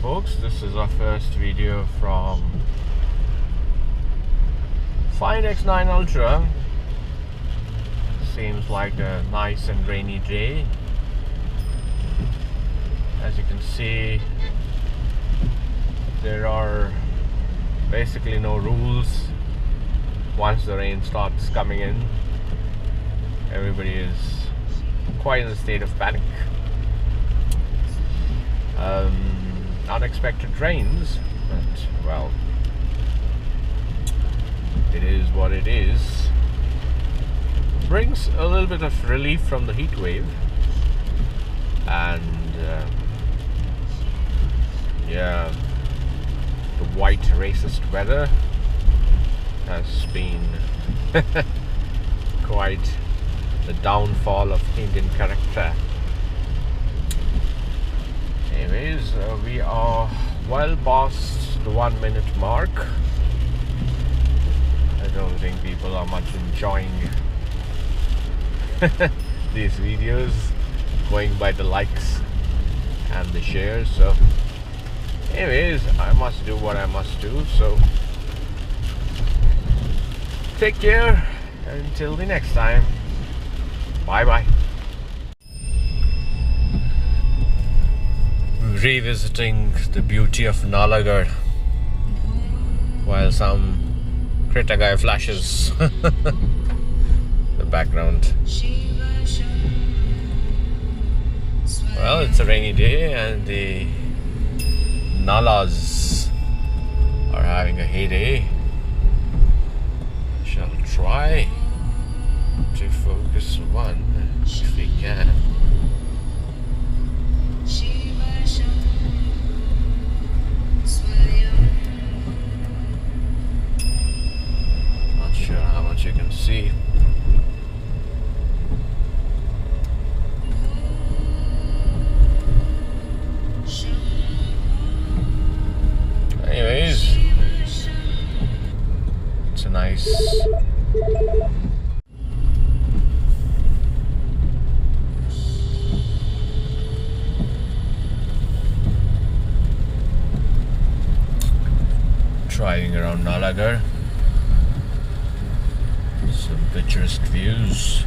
folks, this is our first video from Find X9 Ultra. Seems like a nice and rainy day. As you can see, there are basically no rules. Once the rain starts coming in, everybody is quite in a state of panic. Unexpected rains, but well, it is what it is. Brings a little bit of relief from the heat wave, and yeah, the white racist weather has been quite the downfall of Indian character. Anyways, we are well past the 1 minute mark. I don't think people are much enjoying these videos, going by the likes and the shares. So anyways, I must do what I must do. So take care until the next time. Bye bye. Revisiting the beauty of Nalagarh while some critter guy flashes the background. Well, it's a rainy day and the Nalas are having a heyday. Shall try to focus one if we can. Not sure how much you can see. Anyways, it's a nice driving around Nalagarh. Some picturesque views.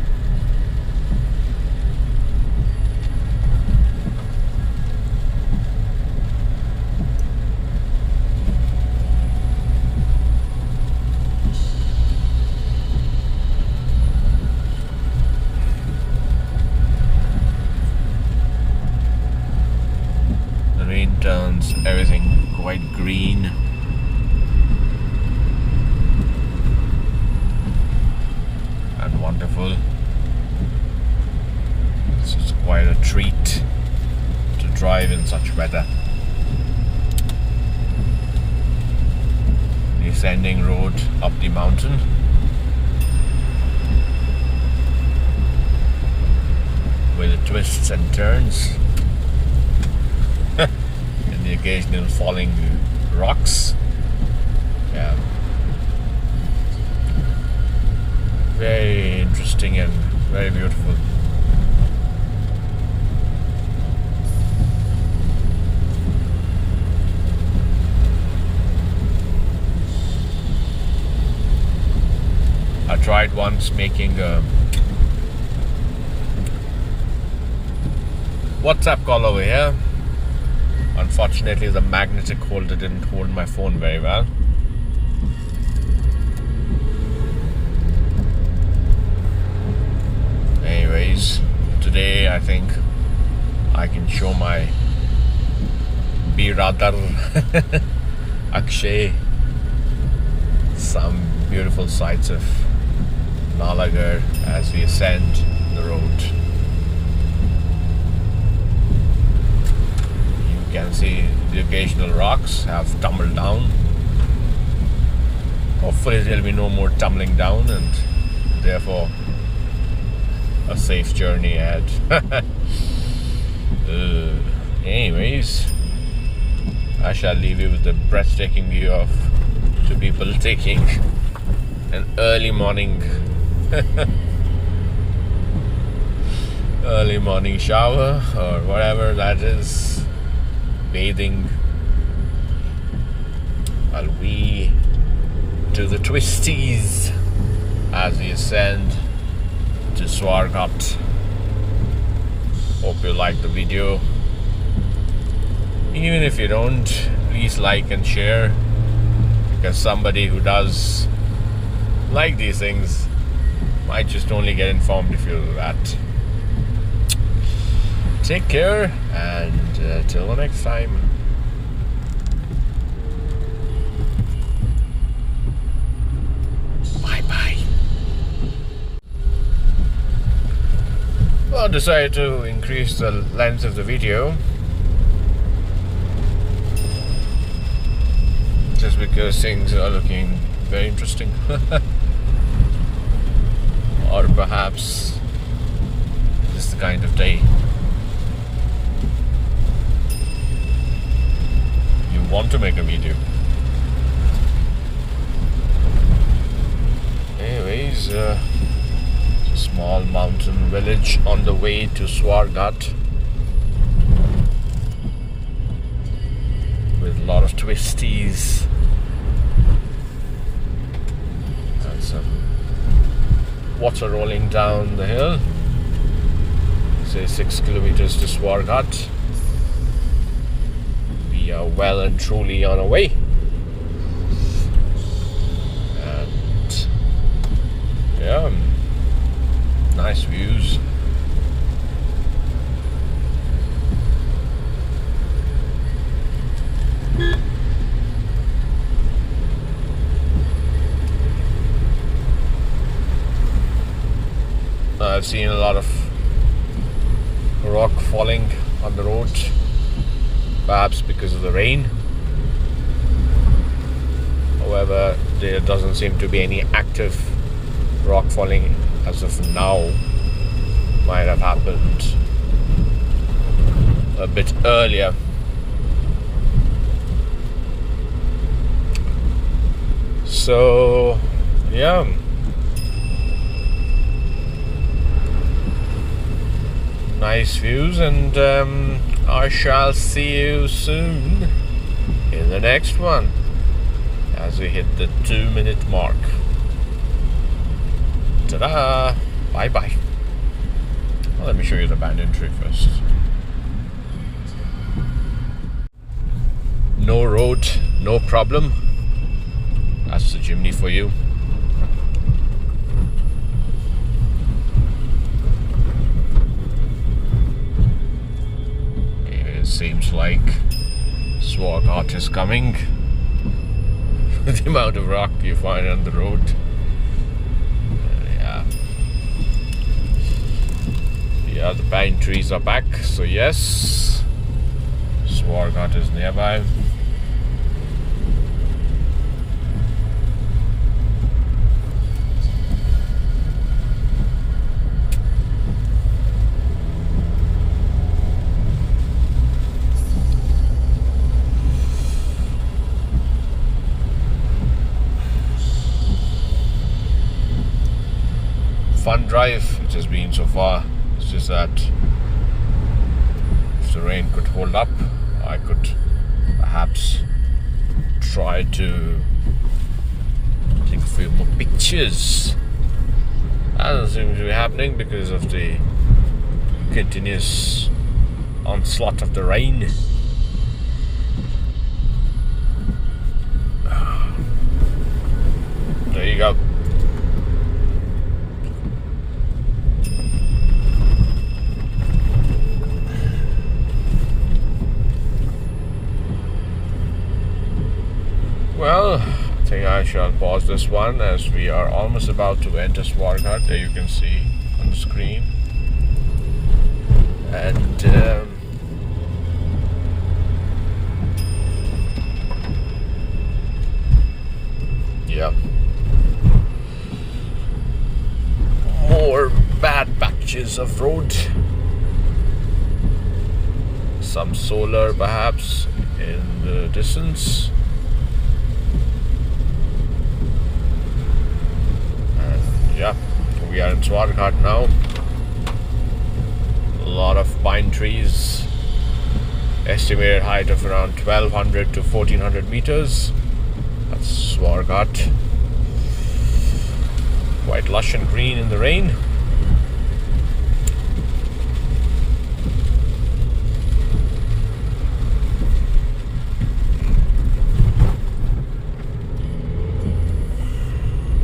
The rain turns everything quite green. Wonderful. This is quite a treat to drive in such weather. Descending road up the mountain. With twists and turns. And the occasional falling rocks. Yeah. Very interesting and very beautiful. I tried once making a WhatsApp call over here. Unfortunately, the magnetic holder didn't hold my phone very well. Anyways, today I think I can show my Biradar Akshay some beautiful sights of Nalagarh as we ascend the road. You can see the occasional rocks have tumbled down. Hopefully there will be no more tumbling down, and therefore a safe journey ahead. Anyways, I shall leave you with the breathtaking view of two people taking an early morning shower or whatever that is, bathing while we do the twisties as we ascend to Swarghat. Hope you like the video. Even if you don't, please like and share, because somebody who does like these things might just only get informed if you do that. Take care, and till the next time. Bye bye. Well, I decided to increase the length of the video just because things are looking very interesting. Or perhaps this is the kind of day you want to make a video. Anyways, a small mountain village on the way to Swarghat with a lot of twisties and some water rolling down the hill. Say 6 kilometers to Swarghat. We are well and truly on our way. And yeah, nice views. I've seen a lot of rock falling on the road, perhaps because of the rain. However, there doesn't seem to be any active rock falling as of now. Might have happened a bit earlier. So yeah, nice views, and I shall see you soon in the next one as we hit the 2-minute mark. Ta-da! Bye bye. Well, let me show you the banyan tree first. No road, no problem. That's the Jimny for you. It seems like Swarghat is coming. The amount of rock you find on the road. Yeah, the pine trees are back, so yes, Swarghat is nearby. Fun drive it has been so far. It's just that if the rain could hold up, I could perhaps try to take a few more pictures. That doesn't seem to be happening because of the continuous onslaught of the rain. There you go. Well, I think I shall pause this one as we are almost about to enter Swarghat. There you can see on the screen. And yeah, more bad patches of road. Some solar perhaps in the distance. Yeah, we are in Swarghat now. A lot of pine trees. Estimated height of around 1200 to 1400 meters. That's Swarghat. Quite lush and green in the rain.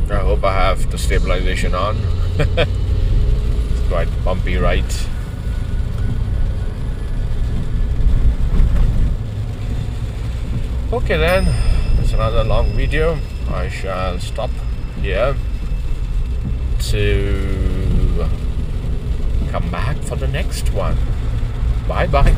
I hope I have the stabilization on. It's quite bumpy ride. Okay then, it's another long video. I shall stop here to come back for the next one. Bye bye.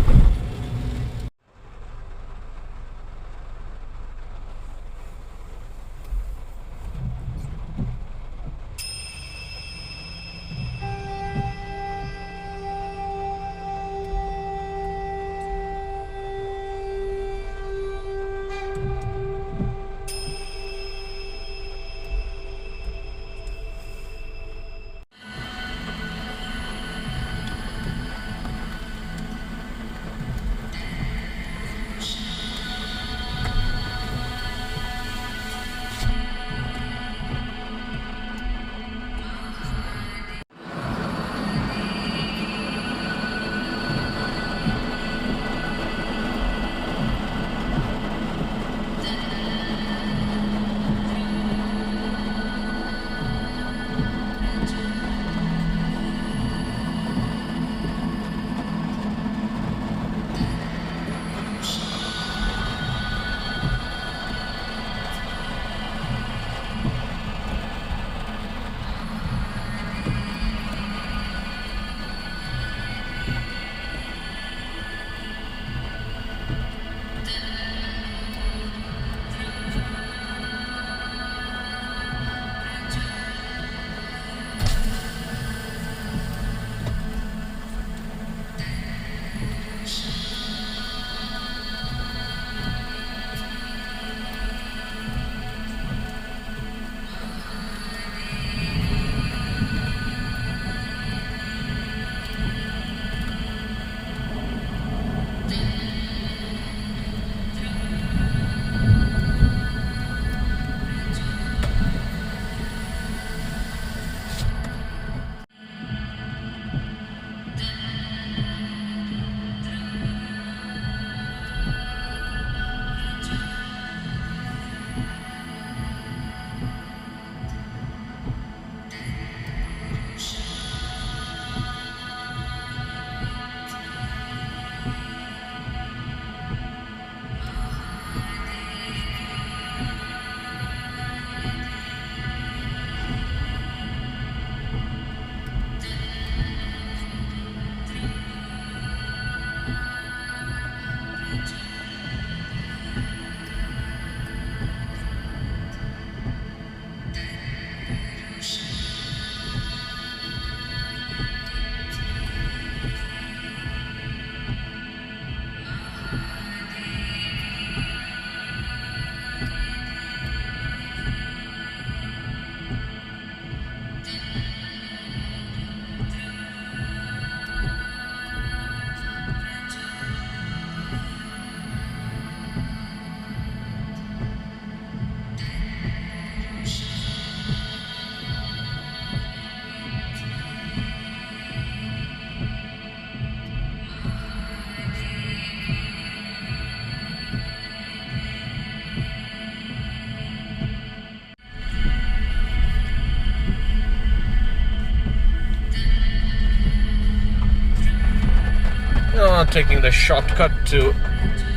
Taking the shortcut to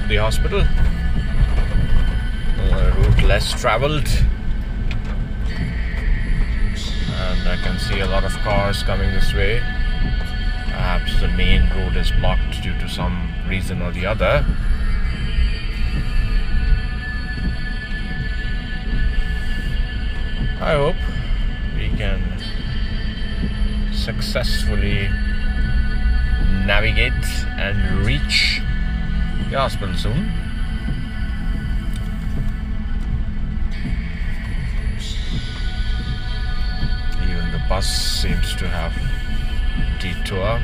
the hospital. Route less traveled, and I can see a lot of cars coming this way. Perhaps the main road is blocked due to some reason or the other. I hope we can successfully navigate and reach the hospital soon. Even the bus seems to have detour.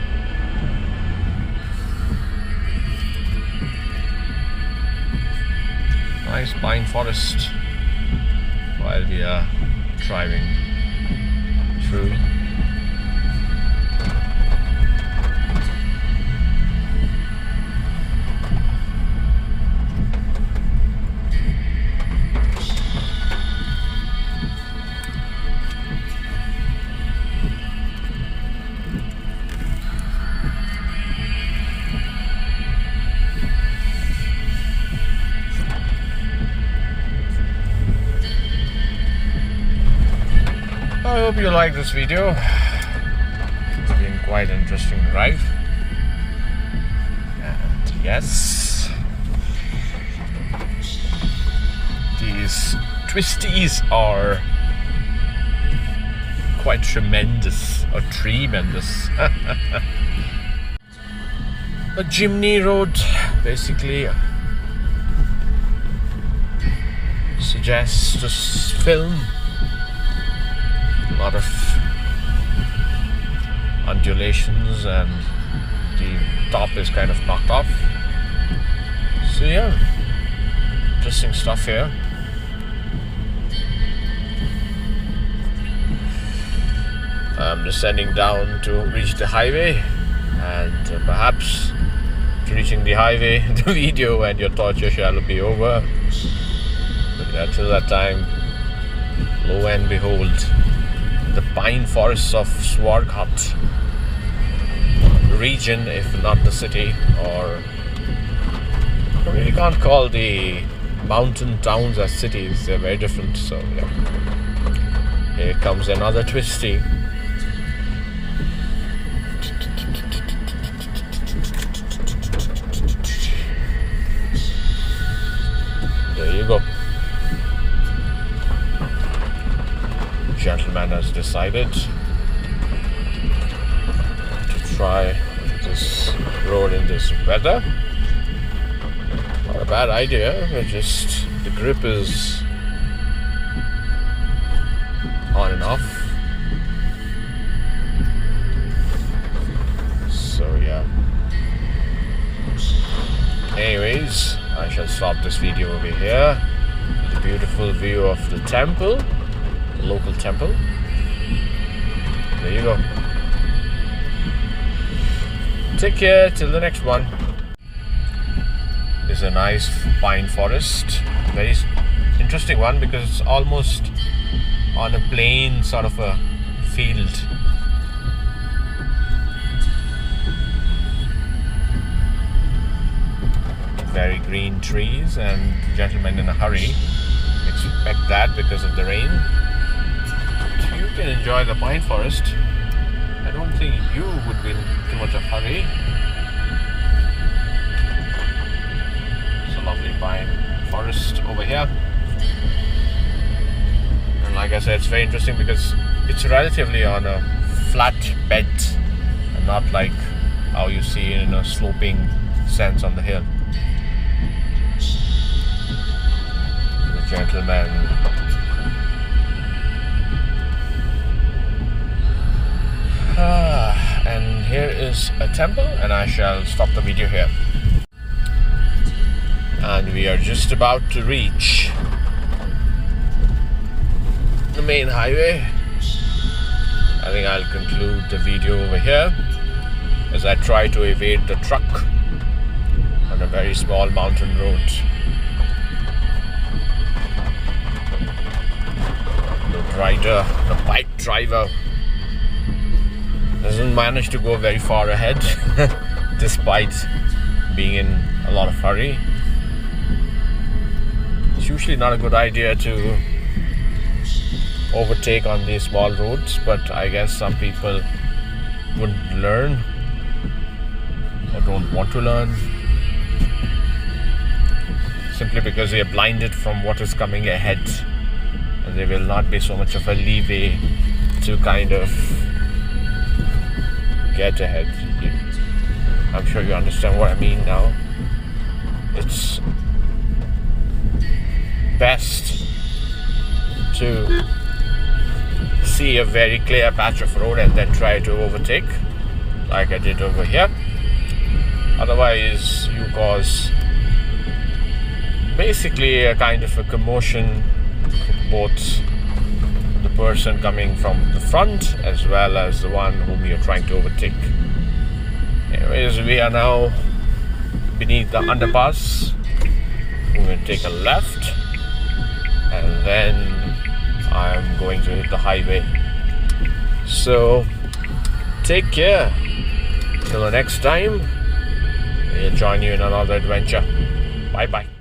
Nice pine forest. while we are driving through. I hope you like this video. It's been quite an interesting ride. And yes, these twisties are quite tremendous, or tremendous. A Jimny road basically suggests this film. A lot of undulations and the top is kind of knocked off. So yeah, interesting stuff here. I'm descending down to reach the highway, and perhaps reaching the highway, the video and your torture shall be over. But until that time, lo and behold, the pine forests of Swarghat region, if not the city, or I really can't call the mountain towns as cities, they're very different. So yeah, here comes another twisty. There you go. Gentleman has decided to try this road in this weather. Not a bad idea, but just the grip is on and off. So yeah. Anyways, I shall stop this video over here with a beautiful view of the temple. Local temple. There you go. Take care till the next one. It's a nice pine forest. Very interesting one because it's almost on a plain sort of a field. Very green trees and gentlemen in a hurry. Expect that because of the rain. You can enjoy the pine forest. I don't think you would be in too much of a hurry. It's a lovely pine forest over here. And like I said, it's very interesting because it's relatively on a flat bed and not like how you see in a sloping sense on the hill. The gentleman and here is a temple, and I shall stop the video here. And we are just about to reach the main highway. I think I'll conclude the video over here as I try to evade the truck on a very small mountain road. The rider, the bike driver, doesn't manage to go very far ahead despite being in a lot of hurry. It's usually not a good idea to overtake on these small roads, but I guess some people wouldn't learn or don't want to learn simply because they are blinded from what is coming ahead, and there will not be so much of a leeway to kind of get ahead. I'm sure you understand what I mean now. It's best to see a very clear patch of road and then try to overtake like I did over here. Otherwise you cause basically a kind of a commotion both the person coming from the front as well as the one whom you're trying to overtake. Anyways, we are now beneath the underpass. We're going to take a left, and then I'm going to hit the highway. So take care. Till the next time, we'll join you in another adventure. Bye bye.